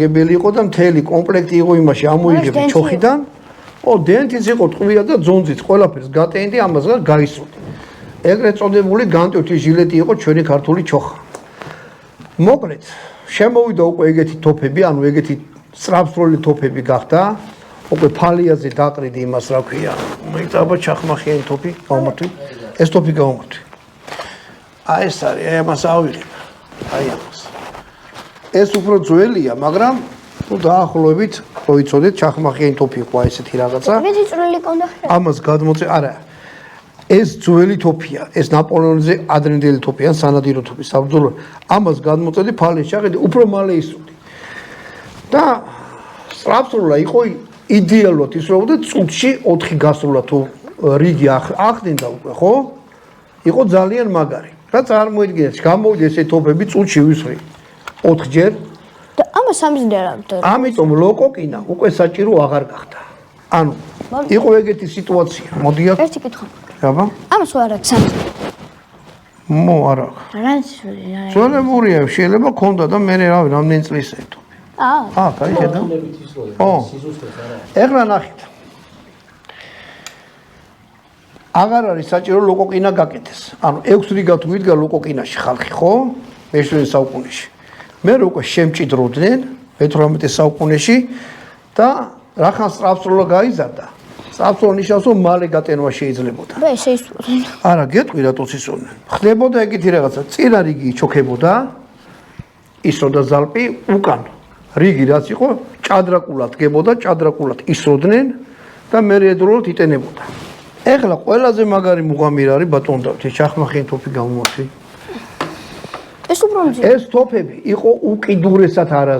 გებელი იყო და მთელი კომპლექტი იყო იმაში ამოიღები ჩოხიდან. დენთიც იყო ტყვია და ძონძიც ყველაფერს გატენდი ამას გაისროდი. ეგრეთ წოდებული განტვირთი ჟილეტი იყო ჩვენი ქართული ჩოხა. მოკლედ, შემოვიდა უკვე ეგეთი თოფები, ანუ ეგეთი სწრაფსროლი თოფები გახდა. უკვე ფალიაზე დაყრიდი იმას რა ქვია. მოიწაბა ჩახმახიანი თოფი, გავმართვი. ეს თოფი გავმართვი. ეს არის, ამას ავიღებ. ამას. ეს უფრო ძველია, მაგრამ დაახლოებით, რო იცოდეთ, ჩახმახიანი თოფი იყო ესეთი რაღაცა. მეტი წვრილი კონდა. ამას არა. ეს ძველი თოფია, ეს ნაპოლეონზე ადრინდელი თოფია, სანადირო თოფი, საბრძოლო. ამას გადმოწედი ფალენში, აყიდი, უფრო მალე ისროდი. და სწრაფსროლა იყო იდეალურად ისროდა წუთში 4 გასროლა თუ რიგი ახდენდა უკვე, ხო? იყო ძალიან მაგარი. რა წარმოიდგინეთ, გამოვიდა ესე თოფები წუთში ვისხრი 4 ჯერ. და ამას ამიზნერა. ამიტომ ლოკოკინა უკვე საჭირო აღარ გახდა. ანუ იყო ეგეთი სიტუაცია. მოდი აქ. ერთი კითხვა. აბა. ამას ვარ აქვს სამი. არა. რანცული. ძველებურია, შეიძლება ქონდა და მე რავი, რამდენი წლისა ეთო. კაი ხედავ. ეხლა ნახეთ. აღარ არის საჭირო ლოკოკინა გაკეთდეს. ანუ 6 რიგა თუ იდგა ლოკოკინაში ხალხი, ხო? მე-17 საუკუნეში. მე უკვე შემჭიდროდნენ მე-18 საუკუნეში და რახან სწრაფსროლა გაიზარდა. სწრაფსროლა ნიშნავს, რომ მალე გატენვა შეიძლებოდა. და ესე ისროდნენ. არა, გეტყვი რატოს ისროდნენ. ხდებოდა ეგეთი რაღაცა, წინა რიგი იჩოქებოდა, ისროდა ზალპი უკან. რიგი რაც იყო, ჭადრაკულად დგებოდა, ჭადრაკულად ისროდნენ და მე ერთდროულად იტენებოდა. ეხლა ყველაზე მაგარი მუღამი არის ბატონ დავთი, ჩახმახიანი თოფი გამომართვი. ეს უფრო მძიმე. ეს თოფები იყო უკიდურესად არაზუსტი.